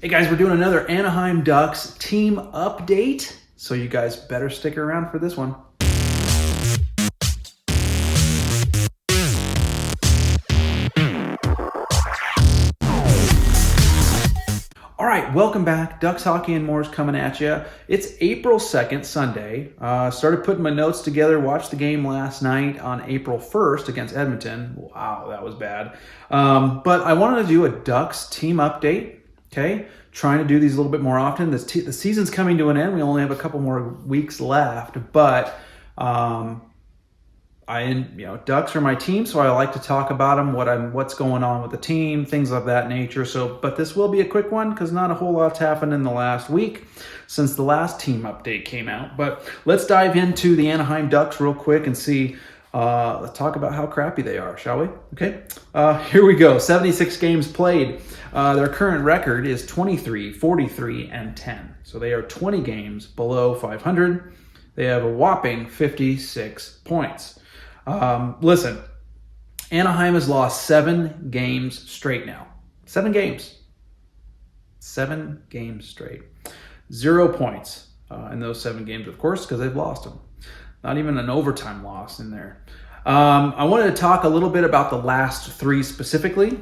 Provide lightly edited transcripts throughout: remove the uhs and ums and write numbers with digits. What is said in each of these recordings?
Hey guys, we're doing another Anaheim Ducks team update, so you guys better stick around for this one. All right, welcome back. Ducks Hockey and More is coming at you. It's April 2nd, Sunday. Started putting my notes together, watched the game last night on April 1st against Edmonton. Wow, that was bad. But I wanted to do a Ducks team update, okay? Trying to do these a little bit more often. The season's coming to an end. We only have a couple more weeks left, but Ducks are my team, so I like to talk about them, what's going on with the team, things of that nature. But this will be a quick one because not a whole lot's happened in the last week since the last team update came out. But let's dive into the Anaheim Ducks real quick and see. Let's talk about how crappy they are, shall we? Okay, here we go. 76 games played. Their current record is 23, 43, and 10. So they are 20 games below 500. They have a whopping 56 points. Listen, Anaheim has lost 7 games straight now. 7 games. 7 games straight. 0 points in those 7 games, of course, because they've lost them. Not even an overtime loss in there. I wanted to talk a little bit about the last 3 specifically.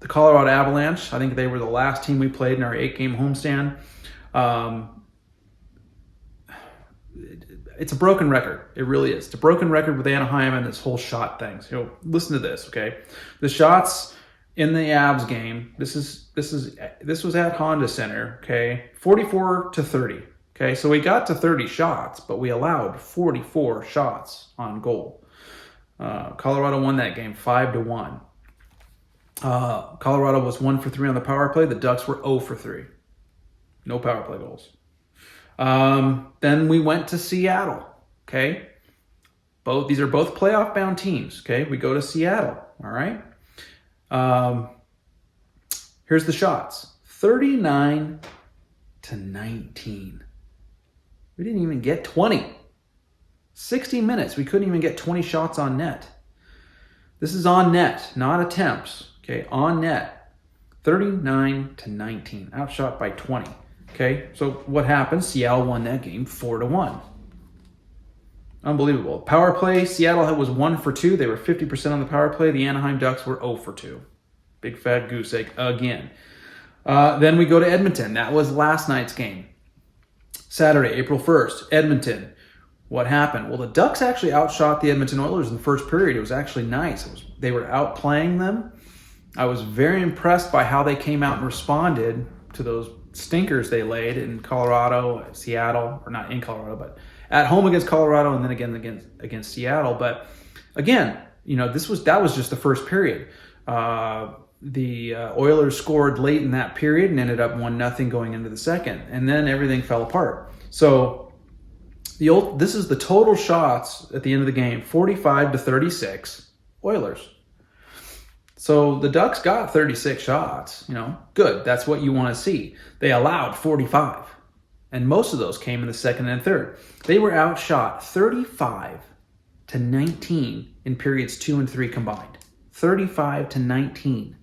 The Colorado Avalanche, I think they were the last team we played in our 8-game homestand. It's a broken record. It really is. It's a broken record with Anaheim and this whole shot thing. So listen to this, okay? The shots in the Avs game. This was at Honda Center, okay? 44-30. Okay, so we got to 30 shots, but we allowed 44 shots on goal. Colorado won that game 5-1. Colorado was 1 for 3 on the power play. The Ducks were 0 for 3. No power play goals. Then we went to Seattle. Okay, these are both playoff bound teams. Okay, we go to Seattle. All right. Here's the shots: 39-19. We didn't even get 20. 60 minutes. We couldn't even get 20 shots on net. This is on net, not attempts. Okay, on net. 39-19. Outshot by 20. Okay, so what happened? Seattle won that game 4-1. Unbelievable. Power play, Seattle was 1 for 2. They were 50% on the power play. The Anaheim Ducks were 0 for 2. Big fat goose egg again. Then we go to Edmonton. That was last night's game. Saturday, April 1st, Edmonton. What happened? Well, the Ducks actually outshot the Edmonton Oilers in the first period. It was actually nice. They were outplaying them. I was very impressed by how they came out and responded to those stinkers they laid in Colorado, Seattle, or not in Colorado, but at home against Colorado and then again against Seattle. But again, that was just the first period. The Oilers scored late in that period and ended up 1-0 going into the second, and then everything fell apart. So this is the total shots at the end of the game: 45-36 Oilers. So the Ducks got 36 shots. Good. That's what you want to see. They allowed 45, and most of those came in the second and third. They were outshot 35-19 in periods 2 and 3 combined. 35-19.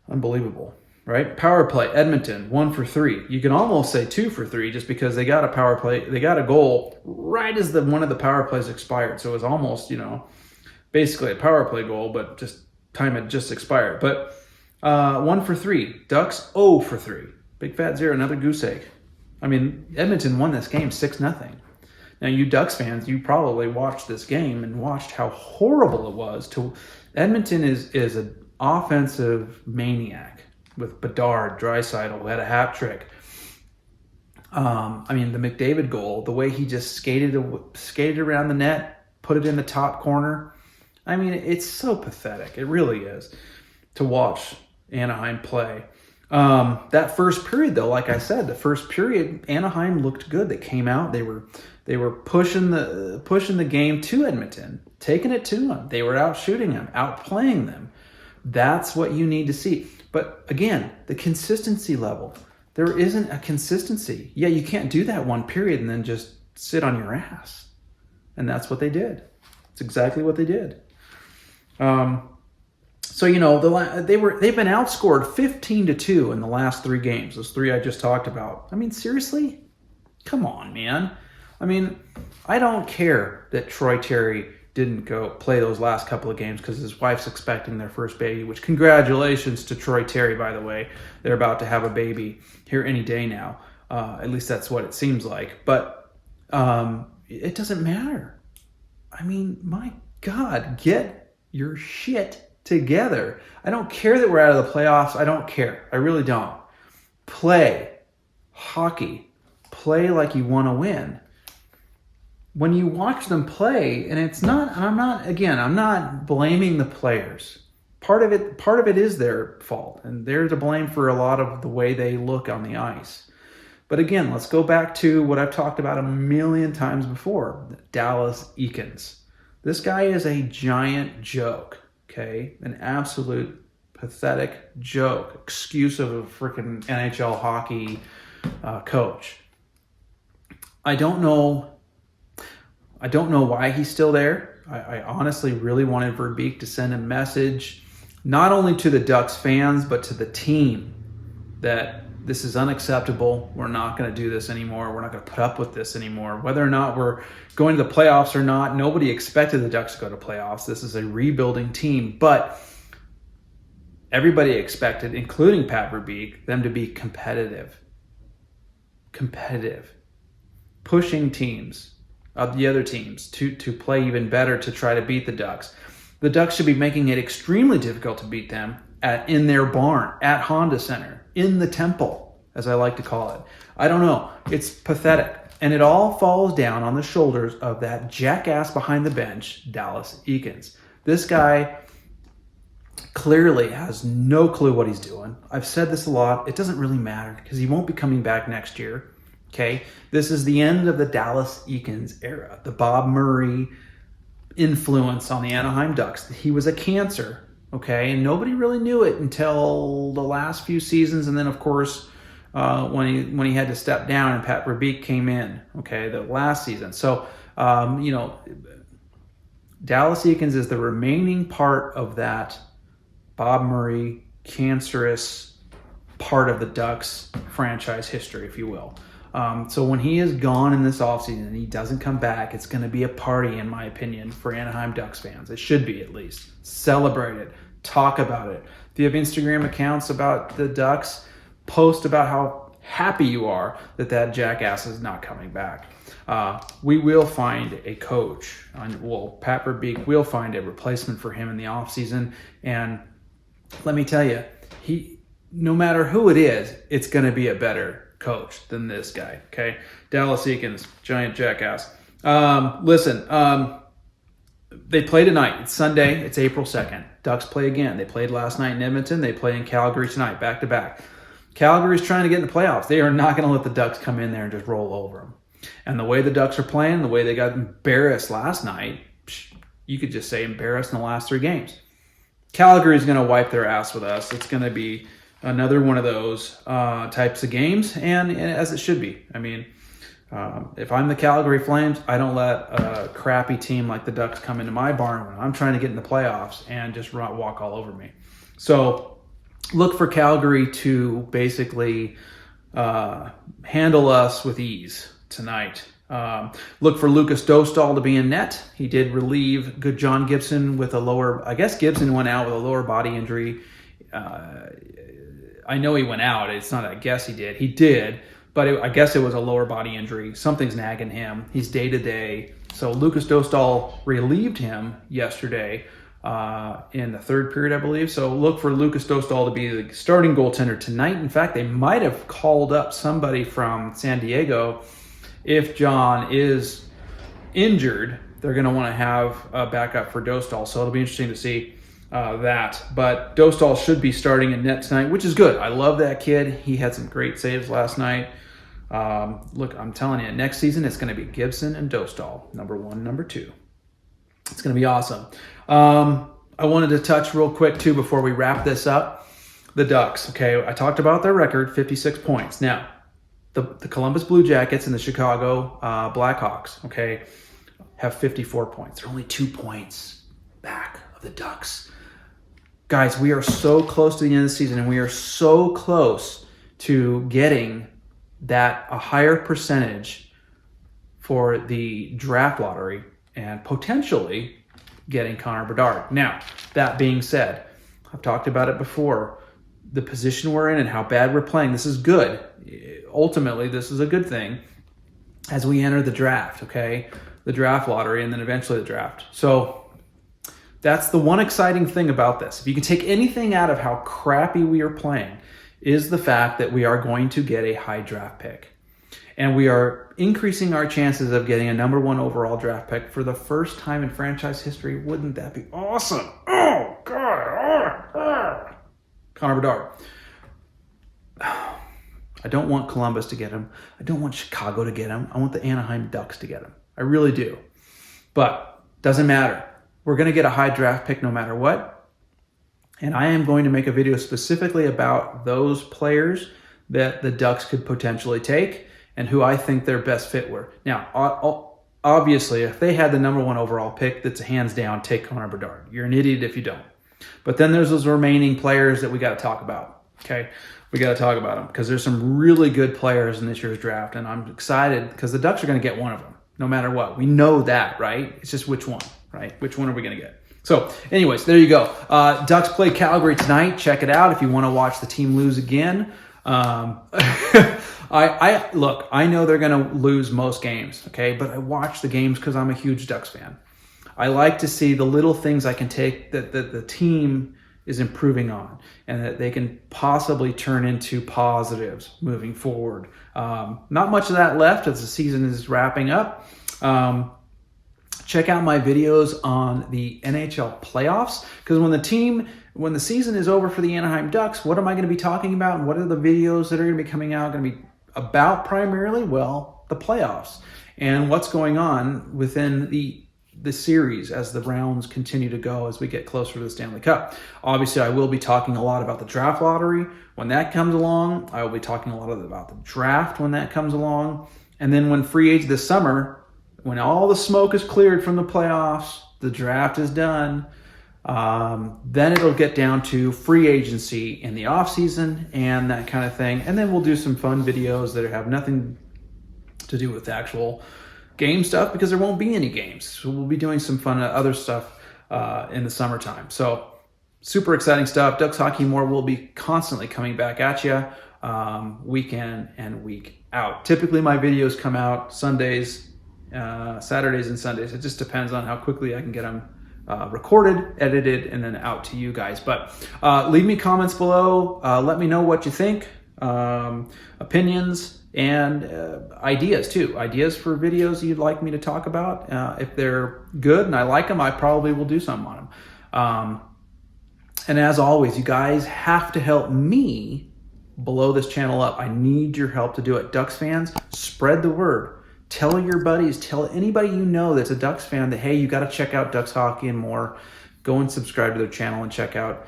Unbelievable, right? Power play, Edmonton, 1 for 3. You can almost say 2 for 3 just because they got a power play. They got a goal right as one of the power plays expired. So it was almost, basically a power play goal, but just time had just expired. But 1 for 3. Ducks, 0 for 3. Big fat 0, another goose egg. I mean, Edmonton won this game 6-0. Now, you Ducks fans, you probably watched this game and watched how horrible it was. Edmonton is an offensive maniac with Bedard, Draisaitl, who had a hat trick. The McDavid goal, the way he just skated around the net, put it in the top corner. I mean, it's so pathetic. It really is to watch Anaheim play. That first period, though, like I said, the first period, Anaheim looked good. They came out. They were pushing the game to Edmonton, taking it to them. They were out shooting them, outplaying them. That's what you need to see. But again, the consistency level. There isn't a consistency. Yeah, you can't do that one period and then just sit on your ass. And that's what they did. It's exactly what they did. So, they've been outscored 15-2 in the last 3 games. Those 3 I just talked about. I mean, seriously? Come on, man. I mean, I don't care that Troy Terry didn't go play those last couple of games because his wife's expecting their first baby, which congratulations to Troy Terry, by the way. They're about to have a baby here any day now. At least that's what it seems like. But it doesn't matter. I mean, my God, get your shit together. I don't care that we're out of the playoffs. I don't care. I really don't. Play hockey. Play like you want to win. When you watch them play, and I'm not blaming the players. Part of it is their fault, and they're to blame for a lot of the way they look on the ice. But again, let's go back to what I've talked about a million times before, Dallas Eakins. This guy is a giant joke, okay? An absolute pathetic joke, excuse of a freaking NHL hockey coach. I don't know why he's still there. I honestly really wanted Verbeek to send a message, not only to the Ducks fans, but to the team, that this is unacceptable. We're not going to do this anymore. We're not going to put up with this anymore. Whether or not we're going to the playoffs or not, nobody expected the Ducks to go to playoffs. This is a rebuilding team, but everybody expected, including Pat Verbeek, them to be competitive, pushing teams, the other teams, to play even better to try to beat the Ducks. The Ducks should be making it extremely difficult to beat them in their barn, at Honda Center, in the Temple, as I like to call it. I don't know. It's pathetic. And it all falls down on the shoulders of that jackass behind the bench, Dallas Eakins. This guy clearly has no clue what he's doing. I've said this a lot. It doesn't really matter because he won't be coming back next year. Okay? This is the end of the Dallas Eakins era. The Bob Murray influence on the Anaheim Ducks. He was a cancer. Okay, and nobody really knew it until the last few seasons, and then of course when he had to step down and Pat Verbeek came in. Okay, the last season. So Dallas Eakins is the remaining part of that Bob Murray cancerous part of the Ducks franchise history, if you will. So when he is gone in this offseason and he doesn't come back, it's going to be a party, in my opinion, for Anaheim Ducks fans. It should be, at least. Celebrate it. Talk about it. If you have Instagram accounts about the Ducks, post about how happy you are that jackass is not coming back. We will find a coach. Pat Verbeek will find a replacement for him in the offseason. And let me tell you, no matter who it is, it's going to be a better coach than this guy. Okay, Dallas Eakins, giant jackass. Listen, they play tonight. It's Sunday. It's April 2nd. Ducks play again. They played last night in Edmonton. They play in Calgary tonight, back to back. Calgary's trying to get in the playoffs. They are not going to let the Ducks come in there and just roll over them. And the way the Ducks are playing, the way they got embarrassed last night, you could just say embarrassed in the last 3 games. Calgary's going to wipe their ass with us. It's going to be another one of those types of games, and as it should be. I mean, if I'm the Calgary Flames, I don't let a crappy team like the Ducks come into my barn when I'm trying to get in the playoffs and just walk all over me. So look for Calgary to basically handle us with ease tonight. Look for Lucas Dostal to be in net. He did relieve good John Gibson with a lower, I guess Gibson went out with a lower body injury. I know he went out. It's not, I guess he did. He did, but I guess it was a lower body injury. Something's nagging him. He's day to day. So Lucas Dostal relieved him yesterday in the 3rd period, I believe. So look for Lucas Dostal to be the starting goaltender tonight. In fact, they might have called up somebody from San Diego. If John is injured, they're going to want to have a backup for Dostal. So it'll be interesting to see that. But Dostal should be starting in net tonight, which is good. I love that kid. He had some great saves last night. Look, I'm telling you, next season it's going to be Gibson and Dostal, number 1, number 2. It's going to be awesome. I wanted to touch real quick, too, before we wrap this up. The Ducks, okay? I talked about their record, 56 points. Now, the Columbus Blue Jackets and the Chicago Blackhawks, okay, have 54 points. They're only 2 points back of the Ducks. Guys, we are so close to the end of the season, and we are so close to getting a higher percentage for the draft lottery and potentially getting Connor Bedard. Now, that being said, I've talked about it before. The position we're in and how bad we're playing, this is good. Ultimately, this is a good thing as we enter the draft, okay? The draft lottery and then eventually the draft. So that's the one exciting thing about this. If you can take anything out of how crappy we are playing, is the fact that we are going to get a high draft pick. And we are increasing our chances of getting a number 1 overall draft pick for the first time in franchise history. Wouldn't that be awesome? Oh, God. Connor Bedard. I don't want Columbus to get him. I don't want Chicago to get him. I want the Anaheim Ducks to get him. I really do. But doesn't matter. We're going to get a high draft pick no matter what. And I am going to make a video specifically about those players that the Ducks could potentially take and who I think their best fit were. Now, obviously, if they had the number 1 overall pick, that's a hands down, take Connor Bedard. You're an idiot if you don't. But then there's those remaining players that we got to talk about, okay? We got to talk about them because there's some really good players in this year's draft, and I'm excited because the Ducks are going to get one of them no matter what. We know that, right? It's just which one, right? Which one are we going to get? So anyways, there you go. Ducks play Calgary tonight. Check it out if you want to watch the team lose again. Look, I know they're going to lose most games, okay? But I watch the games because I'm a huge Ducks fan. I like to see the little things I can take that the team is improving on and that they can possibly turn into positives moving forward. Not much of that left as the season is wrapping up. Check out my videos on the NHL playoffs because when the season is over for the Anaheim Ducks, what am I going to be talking about and what are the videos that are going to be coming out going to be about primarily? Well, the playoffs and what's going on within the series as the rounds continue to go as we get closer to the Stanley Cup. Obviously, I will be talking a lot about the draft lottery when that comes along. I will be talking a lot about the draft when that comes along. And then when free agent this summer, when all the smoke is cleared from the playoffs, the draft is done, then it'll get down to free agency in the offseason and that kind of thing. And then we'll do some fun videos that have nothing to do with actual game stuff because there won't be any games. So we'll be doing some fun other stuff in the summertime. So super exciting stuff. Ducks Hockey More will be constantly coming back at you week in and week out. Typically my videos come out Sundays, Saturdays and Sundays. It just depends on how quickly I can get them recorded, edited, and then out to you guys. But leave me comments below. Let me know what you think. Opinions and ideas too. Ideas for videos you'd like me to talk about. If they're good and I like them, I probably will do something on them. And as always, you guys have to help me blow this channel up. I need your help to do it. Ducks fans, spread the word. Tell your buddies, tell anybody you know that's a Ducks fan that, hey, you got to check out Ducks Hockey and More. Go and subscribe to their channel and check out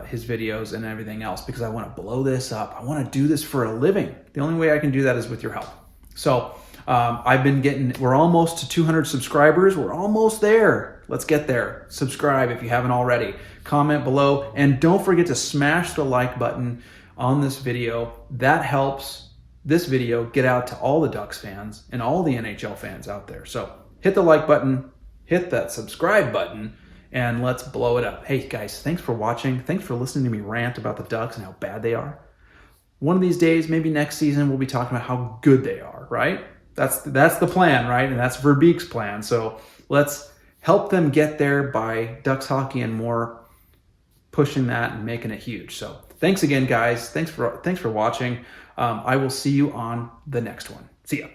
his videos and everything else because I want to blow this up. I want to do this for a living. The only way I can do that is with your help. So we're almost to 200 subscribers. We're almost there. Let's get there. Subscribe if you haven't already. Comment below. And don't forget to smash the like button on this video. That helps this video get out to all the Ducks fans and all the NHL fans out there. So hit the like button, hit that subscribe button, and let's blow it up. Hey guys, thanks for watching. Thanks for listening to me rant about the Ducks and how bad they are. One of these days, maybe next season, we'll be talking about how good they are, right? That's the plan, right? And that's Verbeek's plan. So let's help them get there by Ducks Hockey and More pushing that and making it huge. So thanks again, guys. Thanks for watching. I will see you on the next one. See ya.